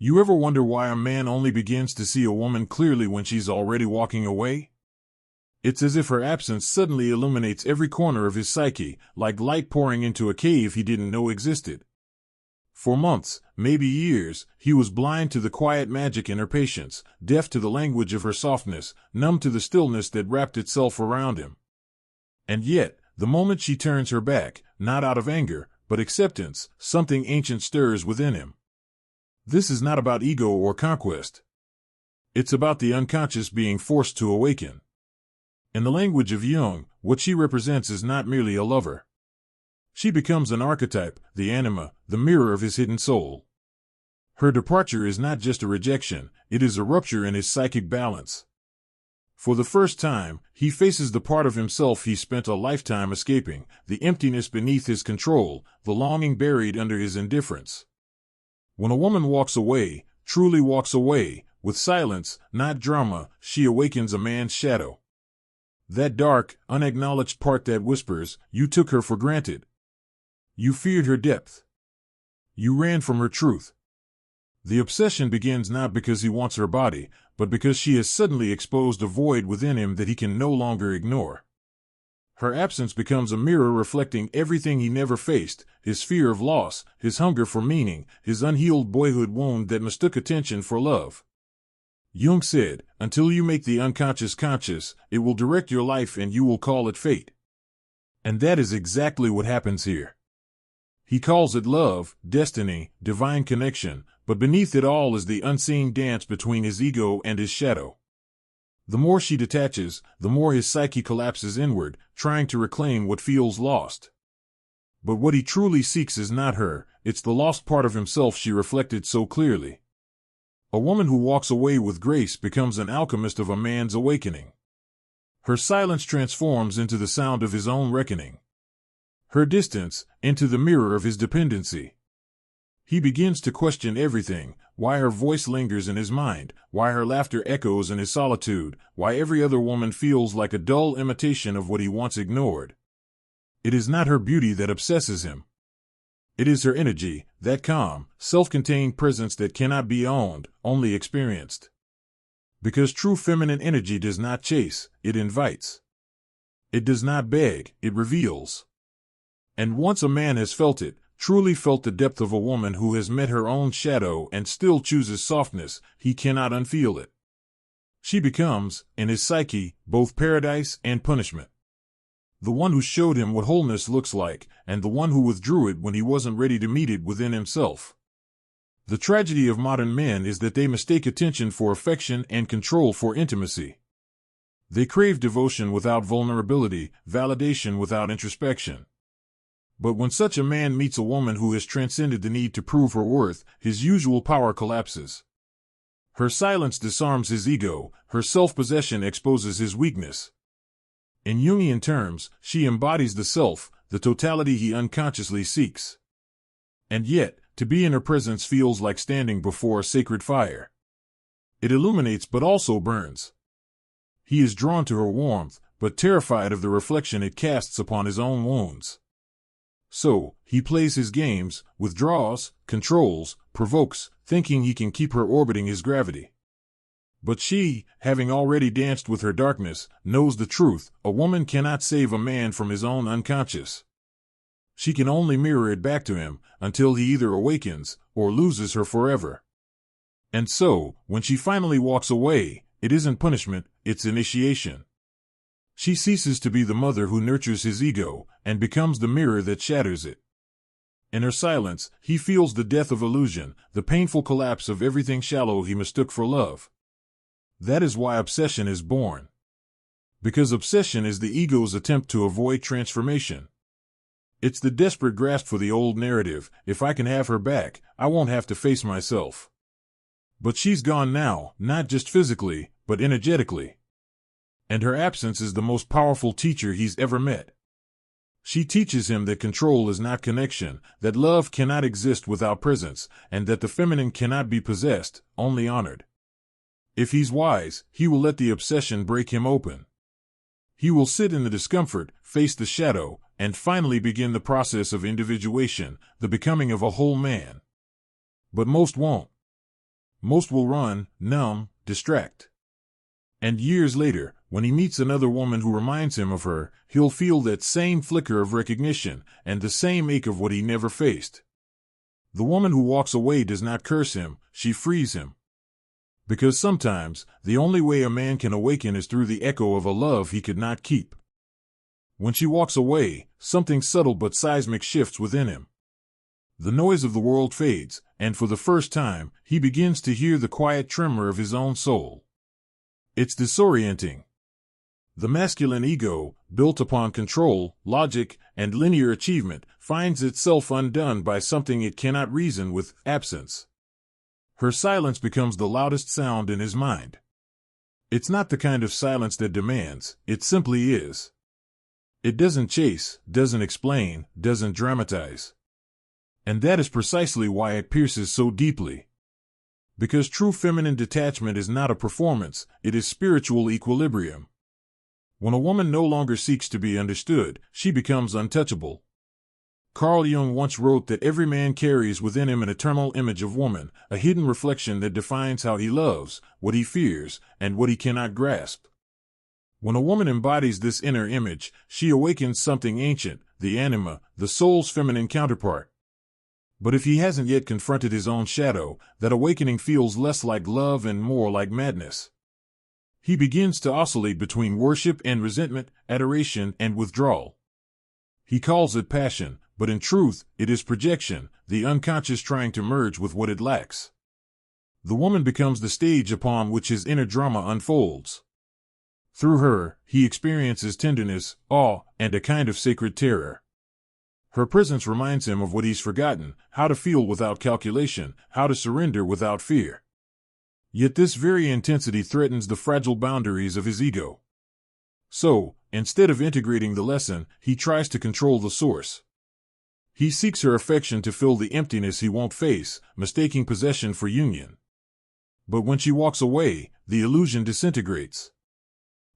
You ever wonder why a man only begins to see a woman clearly when she's already walking away? It's as if her absence suddenly illuminates every corner of his psyche, like light pouring into a cave he didn't know existed. For months, maybe years, he was blind to the quiet magic in her patience, deaf to the language of her softness, numb to the stillness that wrapped itself around him. And yet, the moment she turns her back, not out of anger, but acceptance, something ancient stirs within him. This is not about ego or conquest. It's about the unconscious being forced to awaken. In the language of Jung, what she represents is not merely a lover. She becomes an archetype, the anima, the mirror of his hidden soul. Her departure is not just a rejection, it is a rupture in his psychic balance. For the first time, he faces the part of himself he spent a lifetime escaping, the emptiness beneath his control, the longing buried under his indifference. When a woman walks away, truly walks away, with silence, not drama, she awakens a man's shadow. That dark, unacknowledged part that whispers, you took her for granted. You feared her depth. You ran from her truth. The obsession begins not because he wants her body, but because she has suddenly exposed a void within him that he can no longer ignore. Her absence becomes a mirror reflecting everything he never faced, his fear of loss, his hunger for meaning, his unhealed boyhood wound that mistook attention for love. Jung said, until you make the unconscious conscious, it will direct your life and you will call it fate. And that is exactly what happens here. He calls it love, destiny, divine connection, but beneath it all is the unseen dance between his ego and his shadow. The more she detaches, the more his psyche collapses inward, trying to reclaim what feels lost. But what he truly seeks is not her, it's the lost part of himself she reflected so clearly. A woman who walks away with grace becomes an alchemist of a man's awakening. Her silence transforms into the sound of his own reckoning. Her distance, into the mirror of his dependency. He begins to question everything, why her voice lingers in his mind, why her laughter echoes in his solitude, why every other woman feels like a dull imitation of what he once ignored. It is not her beauty that obsesses him. It is her energy, that calm, self-contained presence that cannot be owned, only experienced. Because true feminine energy does not chase, it invites. It does not beg, it reveals. And once a man has felt it, truly felt the depth of a woman who has met her own shadow and still chooses softness, he cannot unfeel it. She becomes, in his psyche, both paradise and punishment. The one who showed him what wholeness looks like, and the one who withdrew it when he wasn't ready to meet it within himself. The tragedy of modern men is that they mistake attention for affection and control for intimacy. They crave devotion without vulnerability, validation without introspection. But when such a man meets a woman who has transcended the need to prove her worth, his usual power collapses. Her silence disarms his ego, her self-possession exposes his weakness. In Jungian terms, she embodies the self, the totality he unconsciously seeks. And yet, to be in her presence feels like standing before a sacred fire. It illuminates but also burns. He is drawn to her warmth, but terrified of the reflection it casts upon his own wounds. So, he plays his games, withdraws, controls, provokes, thinking he can keep her orbiting his gravity. But she, having already danced with her darkness, knows the truth: a woman cannot save a man from his own unconscious. She can only mirror it back to him, until he either awakens, or loses her forever. And so, when she finally walks away, it isn't punishment, it's initiation. She ceases to be the mother who nurtures his ego, and becomes the mirror that shatters it. In her silence, he feels the death of illusion, the painful collapse of everything shallow he mistook for love. That is why obsession is born. Because obsession is the ego's attempt to avoid transformation. It's the desperate grasp for the old narrative: if I can have her back, I won't have to face myself. But she's gone now, not just physically, but energetically. And her absence is the most powerful teacher he's ever met. She teaches him that control is not connection, that love cannot exist without presence, and that the feminine cannot be possessed, only honored. If he's wise, he will let the obsession break him open. He will sit in the discomfort, face the shadow, and finally begin the process of individuation, the becoming of a whole man. But most won't. Most will run, numb, distract. And years later, when he meets another woman who reminds him of her, he'll feel that same flicker of recognition and the same ache of what he never faced. The woman who walks away does not curse him, she frees him. Because sometimes, the only way a man can awaken is through the echo of a love he could not keep. When she walks away, something subtle but seismic shifts within him. The noise of the world fades, and for the first time, he begins to hear the quiet tremor of his own soul. It's disorienting. The masculine ego, built upon control, logic, and linear achievement, finds itself undone by something it cannot reason with: absence. Her silence becomes the loudest sound in his mind. It's not the kind of silence that demands, it simply is. It doesn't chase, doesn't explain, doesn't dramatize. And that is precisely why it pierces so deeply. Because true feminine detachment is not a performance, it is spiritual equilibrium. When a woman no longer seeks to be understood, she becomes untouchable. Carl Jung once wrote that every man carries within him an eternal image of woman, a hidden reflection that defines how he loves, what he fears, and what he cannot grasp. When a woman embodies this inner image, she awakens something ancient, the anima, the soul's feminine counterpart. But if he hasn't yet confronted his own shadow, that awakening feels less like love and more like madness. He begins to oscillate between worship and resentment, adoration and withdrawal. He calls it passion, but in truth, it is projection, the unconscious trying to merge with what it lacks. The woman becomes the stage upon which his inner drama unfolds. Through her, he experiences tenderness, awe, and a kind of sacred terror. Her presence reminds him of what he's forgotten: how to feel without calculation, how to surrender without fear. Yet this very intensity threatens the fragile boundaries of his ego. So, instead of integrating the lesson, he tries to control the source. He seeks her affection to fill the emptiness he won't face, mistaking possession for union. But when she walks away, the illusion disintegrates.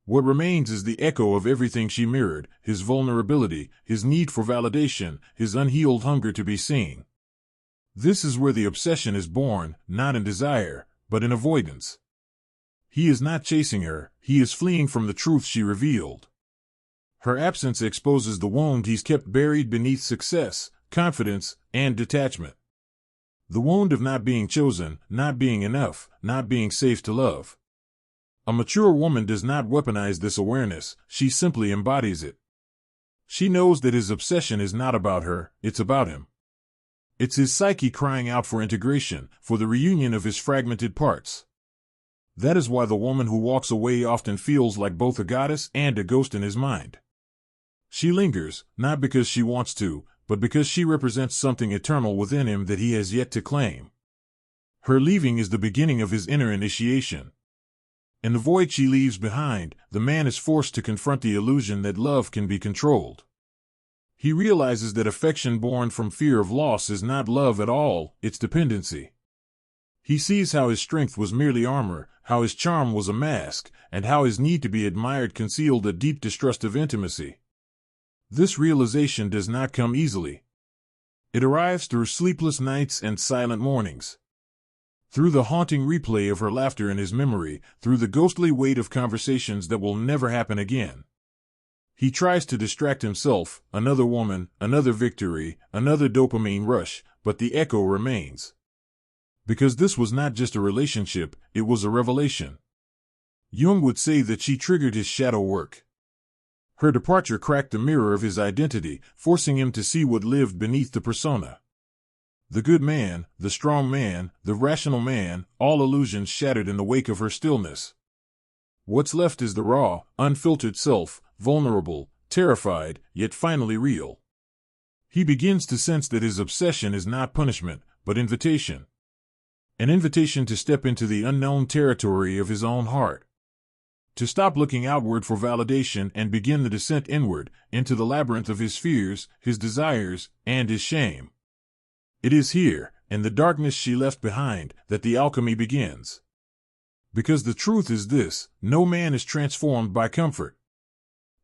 What remains is the echo of everything she mirrored: his vulnerability, his need for validation, his unhealed hunger to be seen. This is where the obsession is born, not in desire, but in avoidance. He is not chasing her, he is fleeing from the truth she revealed. Her absence exposes the wound he's kept buried beneath success, confidence, and detachment. The wound of not being chosen, not being enough, not being safe to love. A mature woman does not weaponize this awareness, she simply embodies it. She knows that his obsession is not about her, it's about him. It's his psyche crying out for integration, for the reunion of his fragmented parts. That is why the woman who walks away often feels like both a goddess and a ghost in his mind. She lingers, not because she wants to, but because she represents something eternal within him that he has yet to claim. Her leaving is the beginning of his inner initiation. In the void she leaves behind, the man is forced to confront the illusion that love can be controlled. He realizes that affection born from fear of loss is not love at all, it's dependency. He sees how his strength was merely armor, how his charm was a mask, and how his need to be admired concealed a deep distrust of intimacy. This realization does not come easily. It arrives through sleepless nights and silent mornings. Through the haunting replay of her laughter in his memory, through the ghostly weight of conversations that will never happen again. He tries to distract himself: another woman, another victory, another dopamine rush, but the echo remains. Because this was not just a relationship, it was a revelation. Jung would say that she triggered his shadow work. Her departure cracked the mirror of his identity, forcing him to see what lived beneath the persona. The good man, the strong man, the rational man, all illusions shattered in the wake of her stillness. What's left is the raw, unfiltered self, vulnerable, terrified, yet finally real. He begins to sense that his obsession is not punishment, but invitation. An invitation to step into the unknown territory of his own heart. To stop looking outward for validation and begin the descent inward, into the labyrinth of his fears, his desires, and his shame. It is here, in the darkness she left behind, that the alchemy begins. Because the truth is this: no man is transformed by comfort.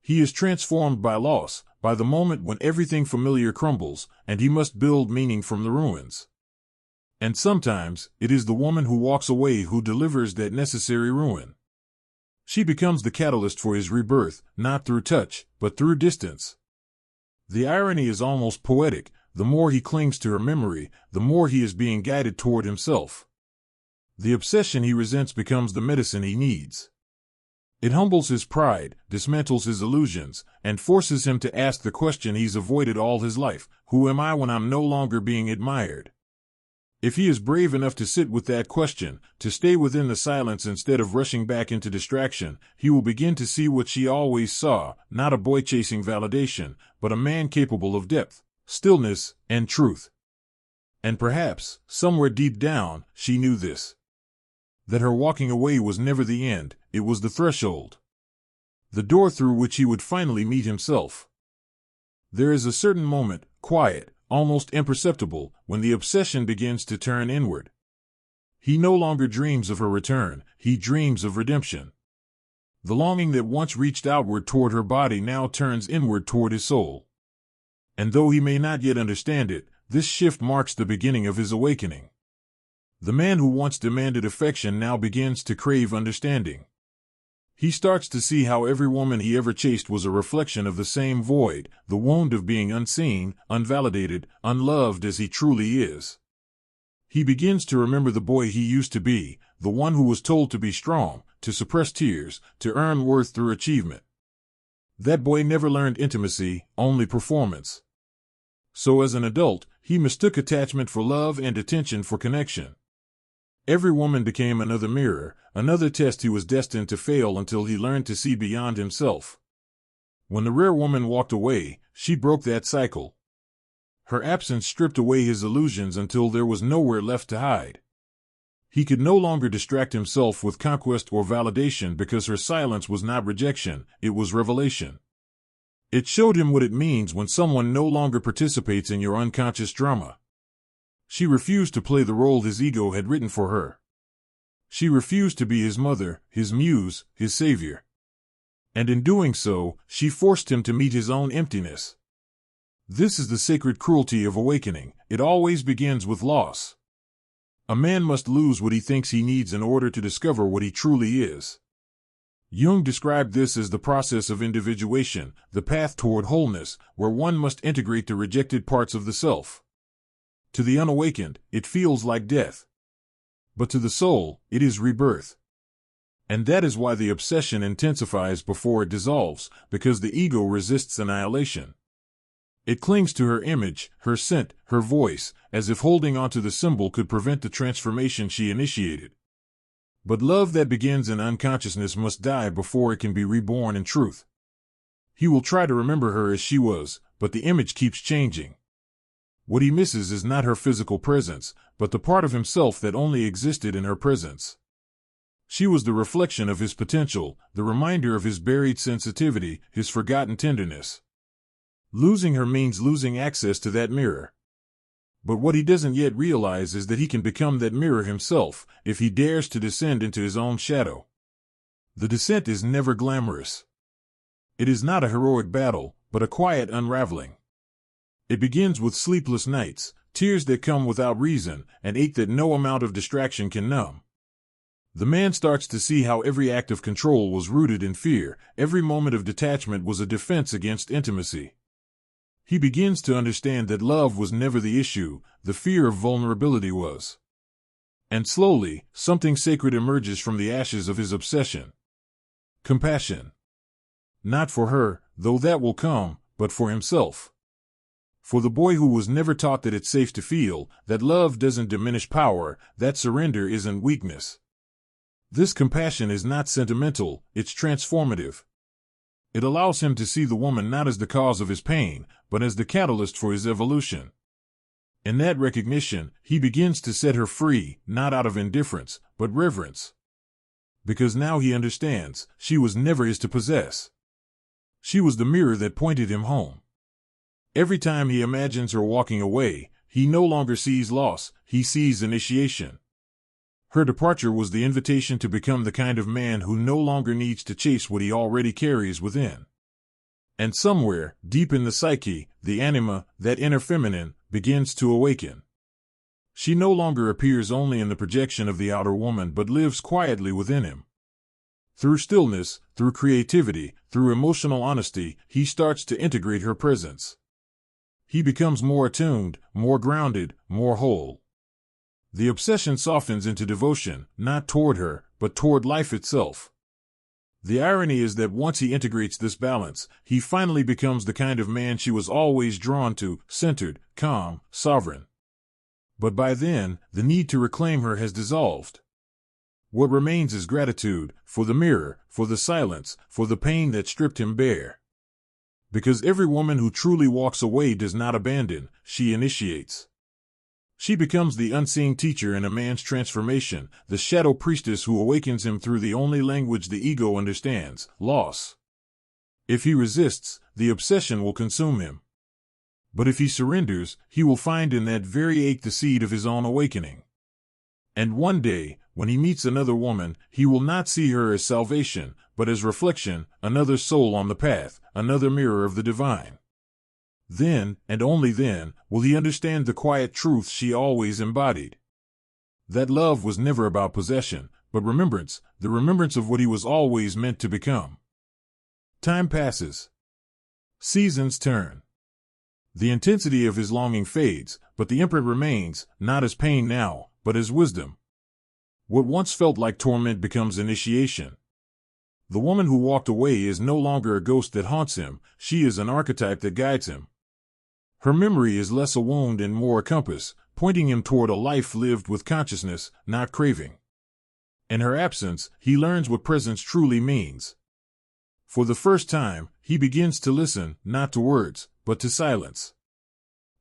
He is transformed by loss, by the moment when everything familiar crumbles, and he must build meaning from the ruins. And sometimes, it is the woman who walks away who delivers that necessary ruin. She becomes the catalyst for his rebirth, not through touch, but through distance. The irony is almost poetic. The more he clings to her memory, the more he is being guided toward himself. The obsession he resents becomes the medicine he needs. It humbles his pride, dismantles his illusions, and forces him to ask the question he's avoided all his life: who am I when I'm no longer being admired? If he is brave enough to sit with that question, to stay within the silence instead of rushing back into distraction, he will begin to see what she always saw: not a boy chasing validation, but a man capable of depth, stillness, and truth. And perhaps, somewhere deep down, she knew this: that her walking away was never the end, it was the threshold. The door through which he would finally meet himself. There is a certain moment, quiet, almost imperceptible, when the obsession begins to turn inward. He no longer dreams of her return, he dreams of redemption. The longing that once reached outward toward her body now turns inward toward his soul. And though he may not yet understand it, this shift marks the beginning of his awakening. The man who once demanded affection now begins to crave understanding. He starts to see how every woman he ever chased was a reflection of the same void, the wound of being unseen, unvalidated, unloved as he truly is. He begins to remember the boy he used to be, the one who was told to be strong, to suppress tears, to earn worth through achievement. That boy never learned intimacy, only performance. So as an adult, he mistook attachment for love and attention for connection. Every woman became another mirror, another test he was destined to fail until he learned to see beyond himself. When the rare woman walked away, she broke that cycle. Her absence stripped away his illusions until there was nowhere left to hide. He could no longer distract himself with conquest or validation because her silence was not rejection, it was revelation. It showed him what it means when someone no longer participates in your unconscious drama. She refused to play the role his ego had written for her. She refused to be his mother, his muse, his savior. And in doing so, she forced him to meet his own emptiness. This is the sacred cruelty of awakening. It always begins with loss. A man must lose what he thinks he needs in order to discover what he truly is. Jung described this as the process of individuation, the path toward wholeness, where one must integrate the rejected parts of the self. To the unawakened, it feels like death. But to the soul, it is rebirth. And that is why the obsession intensifies before it dissolves, because the ego resists annihilation. It clings to her image, her scent, her voice, as if holding onto the symbol could prevent the transformation she initiated. But love that begins in unconsciousness must die before it can be reborn in truth. He will try to remember her as she was, but the image keeps changing. What he misses is not her physical presence, but the part of himself that only existed in her presence. She was the reflection of his potential, the reminder of his buried sensitivity, his forgotten tenderness. Losing her means losing access to that mirror. But what he doesn't yet realize is that he can become that mirror himself, if he dares to descend into his own shadow. The descent is never glamorous. It is not a heroic battle, but a quiet unraveling. It begins with sleepless nights, tears that come without reason, and ache that no amount of distraction can numb. The man starts to see how every act of control was rooted in fear, every moment of detachment was a defense against intimacy. He begins to understand that love was never the issue, the fear of vulnerability was. And slowly, something sacred emerges from the ashes of his obsession. Compassion. Not for her, though that will come, but for himself. For the boy who was never taught that it's safe to feel, that love doesn't diminish power, that surrender isn't weakness. This compassion is not sentimental, it's transformative. It allows him to see the woman not as the cause of his pain, but as the catalyst for his evolution. In that recognition, he begins to set her free, not out of indifference, but reverence. Because now he understands, she was never his to possess. She was the mirror that pointed him home. Every time he imagines her walking away, he no longer sees loss, he sees initiation. Her departure was the invitation to become the kind of man who no longer needs to chase what he already carries within. And somewhere, deep in the psyche, the anima, that inner feminine, begins to awaken. She no longer appears only in the projection of the outer woman but lives quietly within him. Through stillness, through creativity, through emotional honesty, he starts to integrate her presence. He becomes more attuned, more grounded, more whole. The obsession softens into devotion, not toward her, but toward life itself. The irony is that once he integrates this balance, he finally becomes the kind of man she was always drawn to, centered, calm, sovereign. But by then, the need to reclaim her has dissolved. What remains is gratitude, for the mirror, for the silence, for the pain that stripped him bare. Because every woman who truly walks away does not abandon, she initiates. She becomes the unseen teacher in a man's transformation, the shadow priestess who awakens him through the only language the ego understands, loss. If he resists, the obsession will consume him. But if he surrenders, he will find in that very ache the seed of his own awakening. And one day, when he meets another woman, he will not see her as salvation, but as reflection, another soul on the path, another mirror of the divine. Then, and only then, will he understand the quiet truth she always embodied. That love was never about possession, but remembrance, the remembrance of what he was always meant to become. Time passes. Seasons turn. The intensity of his longing fades, but the imprint remains, not as pain now, but as wisdom. What once felt like torment becomes initiation. The woman who walked away is no longer a ghost that haunts him, she is an archetype that guides him. Her memory is less a wound and more a compass, pointing him toward a life lived with consciousness, not craving. In her absence, he learns what presence truly means. For the first time, he begins to listen, not to words, but to silence.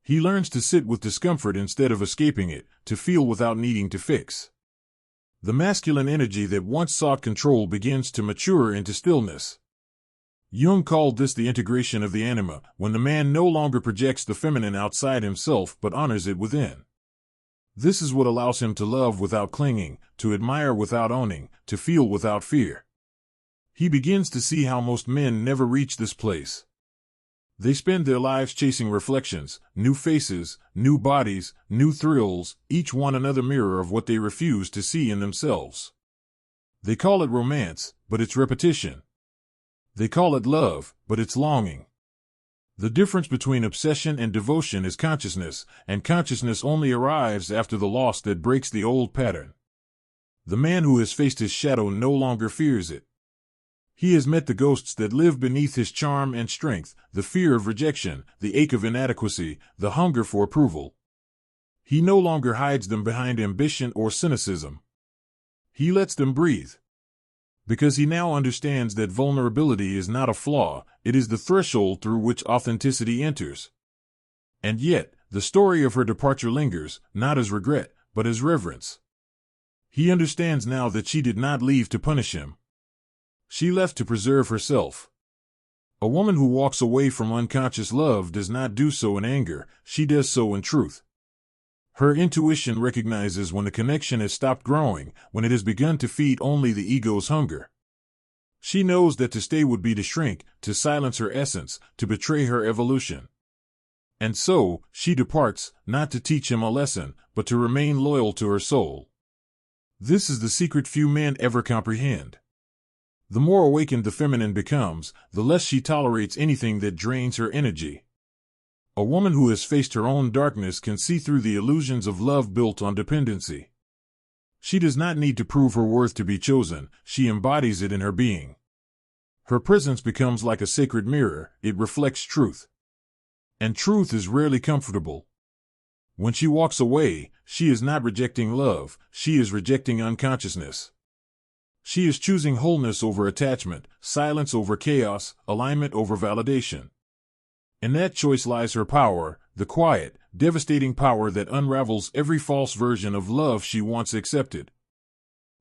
He learns to sit with discomfort instead of escaping it, to feel without needing to fix. The masculine energy that once sought control begins to mature into stillness. Jung called this the integration of the anima, when the man no longer projects the feminine outside himself but honors it within. This is what allows him to love without clinging, to admire without owning, to feel without fear. He begins to see how most men never reach this place. They spend their lives chasing reflections, new faces, new bodies, new thrills, each one another mirror of what they refuse to see in themselves. They call it romance, but it's repetition. They call it love, but it's longing. The difference between obsession and devotion is consciousness, and consciousness only arrives after the loss that breaks the old pattern. The man who has faced his shadow no longer fears it. He has met the ghosts that live beneath his charm and strength, the fear of rejection, the ache of inadequacy, the hunger for approval. He no longer hides them behind ambition or cynicism. He lets them breathe. Because he now understands that vulnerability is not a flaw, it is the threshold through which authenticity enters. And yet, the story of her departure lingers, not as regret, but as reverence. He understands now that she did not leave to punish him. She left to preserve herself. A woman who walks away from unconscious love does not do so in anger, she does so in truth. Her intuition recognizes when the connection has stopped growing, when it has begun to feed only the ego's hunger. She knows that to stay would be to shrink, to silence her essence, to betray her evolution. And so, she departs, not to teach him a lesson, but to remain loyal to her soul. This is the secret few men ever comprehend. The more awakened the feminine becomes, the less she tolerates anything that drains her energy. A woman who has faced her own darkness can see through the illusions of love built on dependency. She does not need to prove her worth to be chosen, she embodies it in her being. Her presence becomes like a sacred mirror, it reflects truth. And truth is rarely comfortable. When she walks away, she is not rejecting love, she is rejecting unconsciousness. She is choosing wholeness over attachment, silence over chaos, alignment over validation. In that choice lies her power, the quiet, devastating power that unravels every false version of love she once accepted.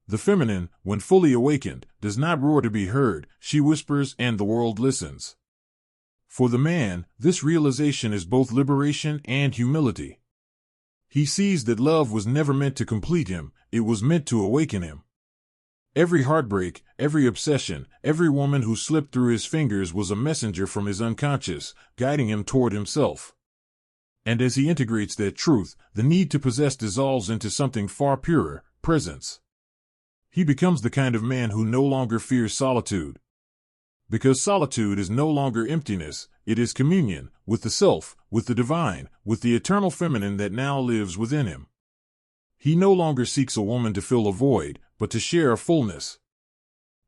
The feminine, when fully awakened, does not roar to be heard, she whispers and the world listens. For the man, this realization is both liberation and humility. He sees that love was never meant to complete him, it was meant to awaken him. Every heartbreak, every obsession, every woman who slipped through his fingers was a messenger from his unconscious, guiding him toward himself. And as he integrates that truth, the need to possess dissolves into something far purer, presence. He becomes the kind of man who no longer fears solitude. Because solitude is no longer emptiness, it is communion, with the self, with the divine, with the eternal feminine that now lives within him. He no longer seeks a woman to fill a void, but to share a fullness.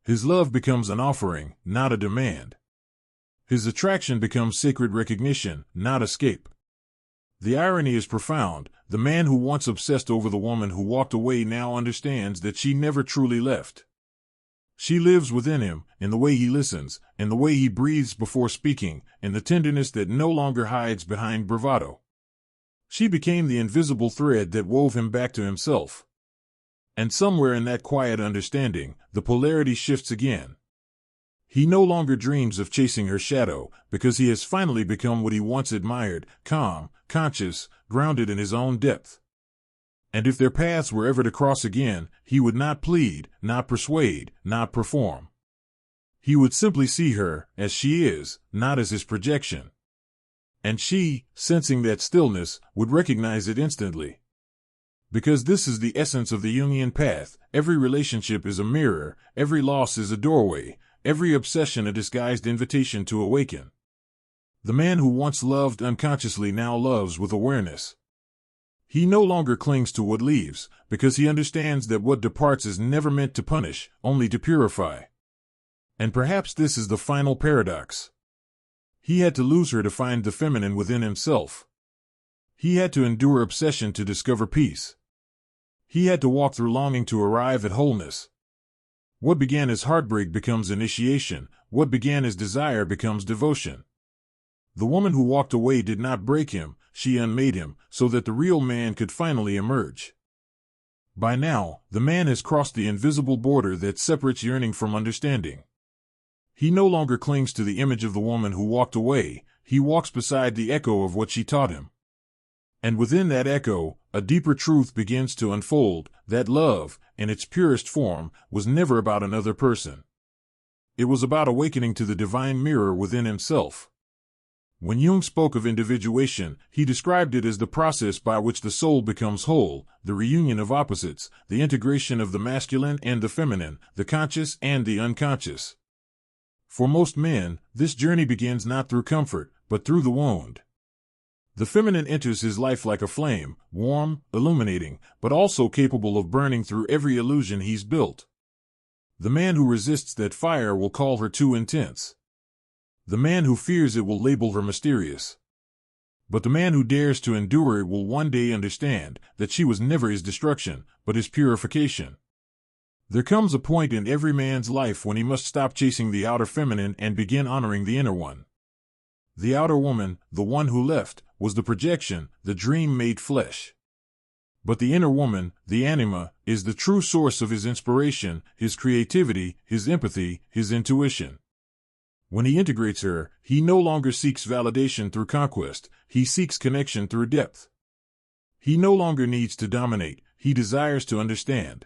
His love becomes an offering, not a demand. His attraction becomes sacred recognition, not escape. The irony is profound. The man who once obsessed over the woman who walked away now understands that she never truly left. She lives within him, in the way he listens, in the way he breathes before speaking, in the tenderness that no longer hides behind bravado. She became the invisible thread that wove him back to himself. And somewhere in that quiet understanding, the polarity shifts again. He no longer dreams of chasing her shadow, because he has finally become what he once admired, calm, conscious, grounded in his own depth. And if their paths were ever to cross again, he would not plead, not persuade, not perform. He would simply see her, as she is, not as his projection. And she, sensing that stillness, would recognize it instantly. Because this is the essence of the Jungian path. Every relationship is a mirror, every loss is a doorway, every obsession a disguised invitation to awaken. The man who once loved unconsciously now loves with awareness. He no longer clings to what leaves, because he understands that what departs is never meant to punish, only to purify. And perhaps this is the final paradox. He had to lose her to find the feminine within himself. He had to endure obsession to discover peace. He had to walk through longing to arrive at wholeness. What began as heartbreak becomes initiation. What began as desire becomes devotion. The woman who walked away did not break him, she unmade him, so that the real man could finally emerge. By now, the man has crossed the invisible border that separates yearning from understanding. He no longer clings to the image of the woman who walked away, he walks beside the echo of what she taught him. And within that echo, a deeper truth begins to unfold, that love, in its purest form, was never about another person. It was about awakening to the divine mirror within himself. When Jung spoke of individuation, he described it as the process by which the soul becomes whole, the reunion of opposites, the integration of the masculine and the feminine, the conscious and the unconscious. For most men, this journey begins not through comfort, but through the wound. The feminine enters his life like a flame, warm, illuminating, but also capable of burning through every illusion he's built. The man who resists that fire will call her too intense. The man who fears it will label her mysterious. But the man who dares to endure it will one day understand that she was never his destruction, but his purification. There comes a point in every man's life when he must stop chasing the outer feminine and begin honoring the inner one. The outer woman, the one who left, was the projection, the dream made flesh. But the inner woman, the anima, is the true source of his inspiration, his creativity, his empathy, his intuition. When he integrates her, he no longer seeks validation through conquest, he seeks connection through depth. He no longer needs to dominate, he desires to understand.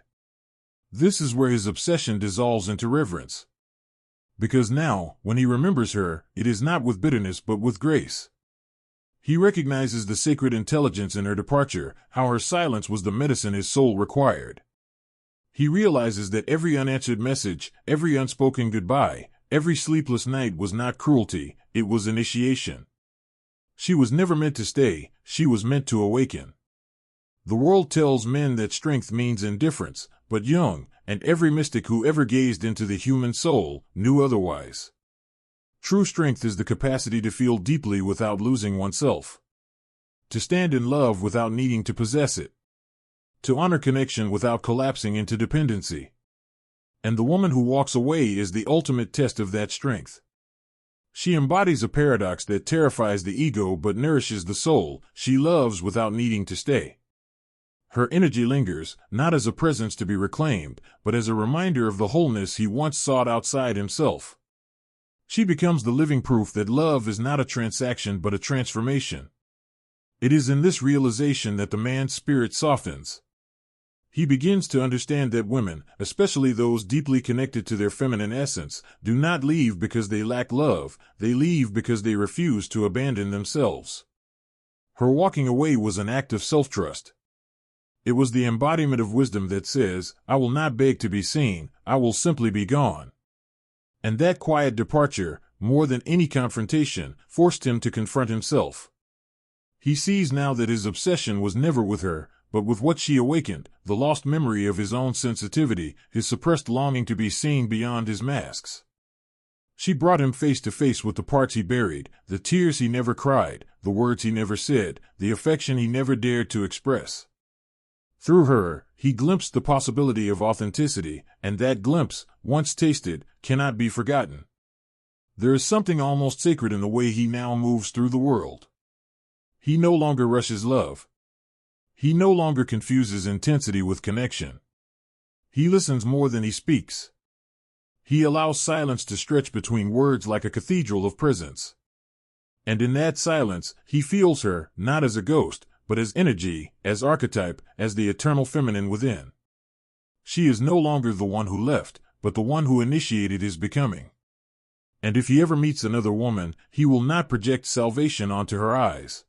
This is where his obsession dissolves into reverence. Because now, when he remembers her, it is not with bitterness but with grace. He recognizes the sacred intelligence in her departure, how her silence was the medicine his soul required. He realizes that every unanswered message, every unspoken goodbye, every sleepless night was not cruelty, it was initiation. She was never meant to stay, she was meant to awaken. The world tells men that strength means indifference, but Jung, and every mystic who ever gazed into the human soul, knew otherwise. True strength is the capacity to feel deeply without losing oneself. To stand in love without needing to possess it. To honor connection without collapsing into dependency. And the woman who walks away is the ultimate test of that strength. She embodies a paradox that terrifies the ego but nourishes the soul. She loves without needing to stay. Her energy lingers, not as a presence to be reclaimed, but as a reminder of the wholeness he once sought outside himself. She becomes the living proof that love is not a transaction but a transformation. It is in this realization that the man's spirit softens. He begins to understand that women, especially those deeply connected to their feminine essence, do not leave because they lack love, they leave because they refuse to abandon themselves. Her walking away was an act of self-trust. It was the embodiment of wisdom that says, I will not beg to be seen, I will simply be gone. And that quiet departure, more than any confrontation, forced him to confront himself. He sees now that his obsession was never with her, but with what she awakened, the lost memory of his own sensitivity, his suppressed longing to be seen beyond his masks. She brought him face to face with the parts he buried, the tears he never cried, the words he never said, the affection he never dared to express. Through her, he glimpsed the possibility of authenticity, and that glimpse, once tasted, cannot be forgotten. There is something almost sacred in the way he now moves through the world. He no longer rushes love. He no longer confuses intensity with connection. He listens more than he speaks. He allows silence to stretch between words like a cathedral of presence. And in that silence, he feels her, not as a ghost, but as energy, as archetype, as the eternal feminine within. She is no longer the one who left, but the one who initiated his becoming. And if he ever meets another woman, he will not project salvation onto her eyes.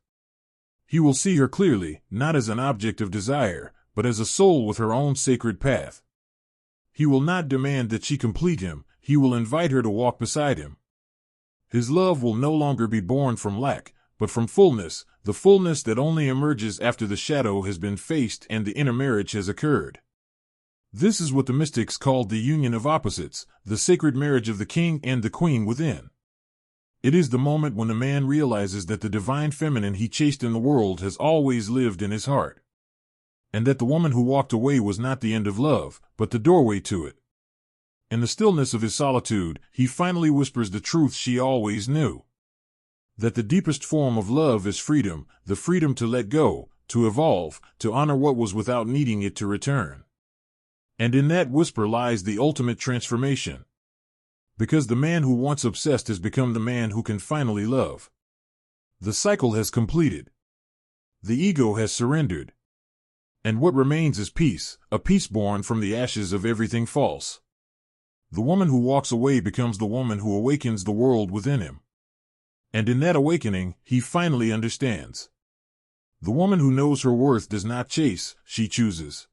He will see her clearly, not as an object of desire, but as a soul with her own sacred path. He will not demand that she complete him, he will invite her to walk beside him. His love will no longer be born from lack, but from fullness, the fullness that only emerges after the shadow has been faced and the intermarriage has occurred. This is what the mystics called the union of opposites, the sacred marriage of the king and the queen within. It is the moment when a man realizes that the divine feminine he chased in the world has always lived in his heart. And that the woman who walked away was not the end of love, but the doorway to it. In the stillness of his solitude, he finally whispers the truth she always knew. That the deepest form of love is freedom, the freedom to let go, to evolve, to honor what was without needing it to return. And in that whisper lies the ultimate transformation. Because the man who once obsessed has become the man who can finally love. The cycle has completed. The ego has surrendered. And what remains is peace, a peace born from the ashes of everything false. The woman who walks away becomes the woman who awakens the world within him. And in that awakening, he finally understands. The woman who knows her worth does not chase, she chooses.